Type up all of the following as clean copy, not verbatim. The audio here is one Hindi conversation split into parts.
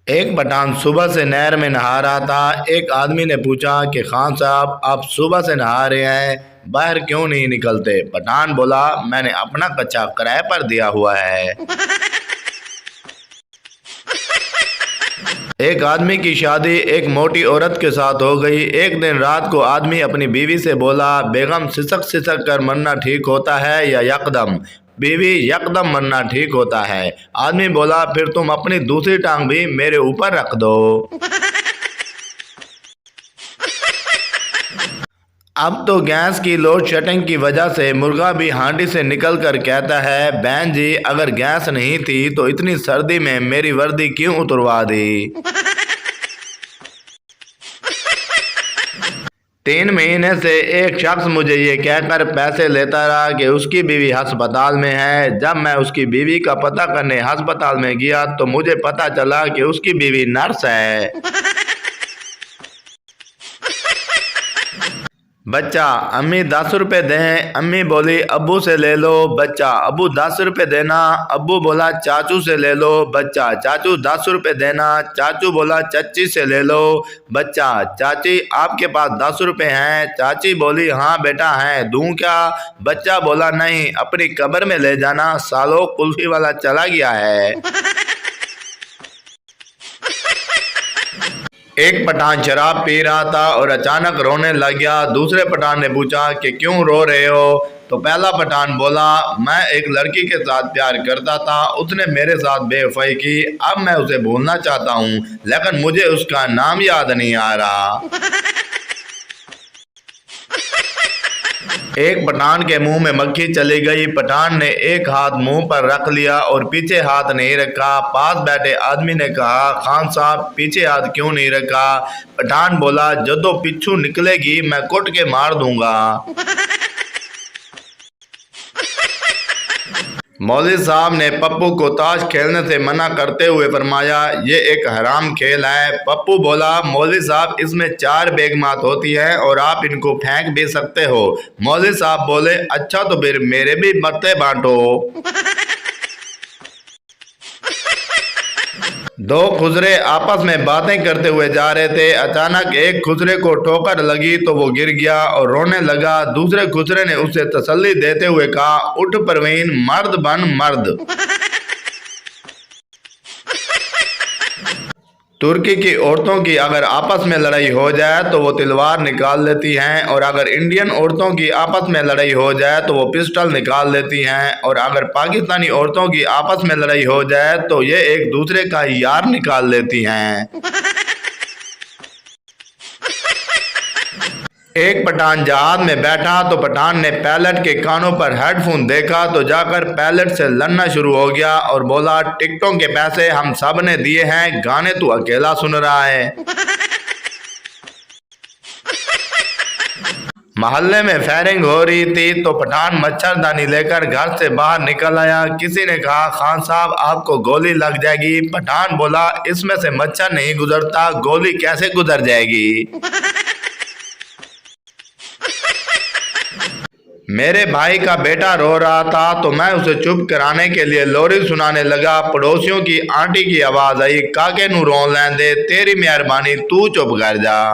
एक पठान सुबह से नहर में नहा रहा था। एक आदमी ने पूछा कि खान साहब, आप सुबह से नहा रहे हैं, बाहर क्यों नहीं निकलते? पठान बोला, मैंने अपना कच्चा किराए पर दिया हुआ है। एक आदमी की शादी एक मोटी औरत के साथ हो गई। एक दिन रात को आदमी अपनी बीवी से बोला, बेगम, सिसक सिसक कर मरना ठीक होता है या यकदम? बीवी, यकदम मरना ठीक होता है। आदमी बोला, फिर तुम अपनी दूसरी टांग भी मेरे ऊपर रख दो। अब तो गैस की लोड शेडिंग की वजह से मुर्गा भी हांडी से निकल कर कहता है, बहन जी, अगर गैस नहीं थी तो इतनी सर्दी में मेरी वर्दी क्यों उतरवा दी? 3 महीने से एक शख्स मुझे ये कहकर पैसे लेता रहा कि उसकी बीवी अस्पताल में है। जब मैं उसकी बीवी का पता करने अस्पताल में गया तो मुझे पता चला कि उसकी बीवी नर्स है। बच्चा, अम्मी 10 रुपए दें। अम्मी बोली, अब्बू से ले लो। बच्चा, अब्बू 10 रुपए देना। अब्बू बोला, चाचू से ले लो। बच्चा, चाचू 10 रुपए देना। चाचू बोला, चाची से ले लो। बच्चा, चाची, आपके पास 10 रुपए हैं? चाची बोली, हाँ बेटा हैं, दूं क्या? बच्चा बोला, नहीं, अपनी कब्र में ले जाना, सालो कुल्फी वाला चला गया है। एक पठान शराब पी रहा था और अचानक रोने लग गया। दूसरे पठान ने पूछा कि क्यों रो रहे हो? तो पहला पठान बोला, मैं एक लड़की के साथ प्यार करता था, उसने मेरे साथ बेवफाई की। अब मैं उसे भूलना चाहता हूँ, लेकिन मुझे उसका नाम याद नहीं आ रहा। एक पठान के मुंह में मक्खी चली गई। पठान ने एक हाथ मुंह पर रख लिया और पीछे हाथ नहीं रखा। पास बैठे आदमी ने कहा, खान साहब, पीछे हाथ क्यों नहीं रखा? पठान बोला, जदों पिछू निकलेगी मैं कुट के मार दूंगा। मौलवी साहब ने पप्पू को ताश खेलने से मना करते हुए फरमाया, ये एक हराम खेल है। पप्पू बोला, मौलवी साहब, इसमें 4 बेगमात होती हैं और आप इनको फेंक भी सकते हो। मौलवी साहब बोले, अच्छा तो फिर मेरे भी मत्ते बांटो। दो खुसरे आपस में बातें करते हुए जा रहे थे। अचानक एक खुसरे को ठोकर लगी तो वो गिर गया और रोने लगा। दूसरे खुसरे ने उसे तसल्ली देते हुए कहा, उठ परवीन, मर्द बन मर्द। तुर्की की औरतों की अगर आपस में लड़ाई हो जाए तो वो तलवार निकाल लेती हैं, और अगर इंडियन औरतों की आपस में लड़ाई हो जाए तो वो पिस्टल निकाल लेती हैं, और अगर पाकिस्तानी औरतों की आपस में लड़ाई हो जाए तो ये एक दूसरे का यार निकाल लेती हैं। एक पठान जहाज में बैठा तो पठान ने पायलट के कानों पर हेडफोन देखा तो जाकर पायलट से लड़ना शुरू हो गया और बोला, टिकटों के पैसे हम सब ने दिए हैं, गाने तू अकेला सुन रहा है। मोहल्ले में फायरिंग हो रही थी तो पठान मच्छरदानी लेकर घर से बाहर निकल आया। किसी ने कहा, खान साहब, आपको गोली लग जाएगी। पठान बोला, इसमें से मच्छर नहीं गुजरता, गोली कैसे गुजर जाएगी? मेरे भाई का बेटा रो रहा था तो मैं उसे चुप कराने के लिए लोरी सुनाने लगा। पड़ोसियों की आंटी की आवाज आई, काके नू रो लैन दे, तेरी मेहरबानी, तू चुप कर जा।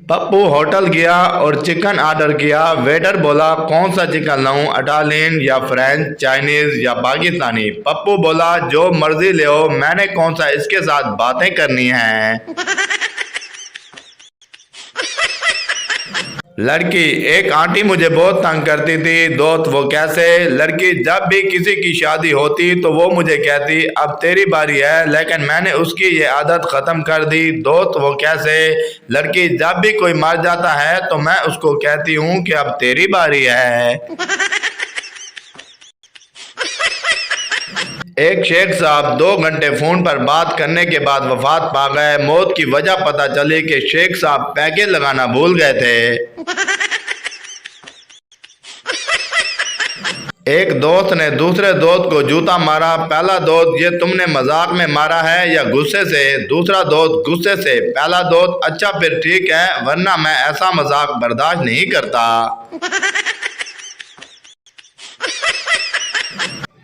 पप्पू होटल गया और चिकन ऑर्डर किया। वेटर बोला, कौन सा चिकन लाऊं, इटालियन या फ्रेंच, चाइनीज या पाकिस्तानी? पप्पू बोला, जो मर्जी ले हो, मैंने कौन सा इसके साथ बातें करनी है। लड़की, एक आंटी मुझे बहुत तंग करती थी। दोस्त, वो कैसे? लड़की, जब भी किसी की शादी होती तो वो मुझे कहती, अब तेरी बारी है, लेकिन मैंने उसकी ये आदत खत्म कर दी। दोस्त, वो कैसे? लड़की, जब भी कोई मर जाता है तो मैं उसको कहती हूँ कि अब तेरी बारी है। एक शेख साहब 2 घंटे फोन पर बात करने के बाद वफात पा गए। मौत की वजह पता चली कि शेख साहब पैकेज लगाना भूल गए थे। एक दोस्त ने दूसरे दोस्त को जूता मारा। पहला दोस्त, ये तुमने मजाक में मारा है या गुस्से से? दूसरा दोस्त गुस्से से। पहला दोस्त, अच्छा फिर ठीक है, वरना मैं ऐसा मजाक बर्दाश्त नहीं करता।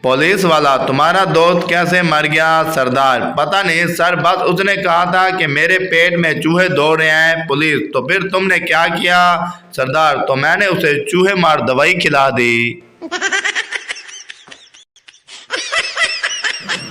पुलिस वाला, तुम्हारा दोस्त कैसे मर गया? सरदार, पता नहीं सर, बस उसने कहा था कि मेरे पेट में चूहे दौड़ रहे हैं। पुलिस, तो फिर तुमने क्या किया? सरदार, तो मैंने उसे चूहे मार दवाई खिला दी।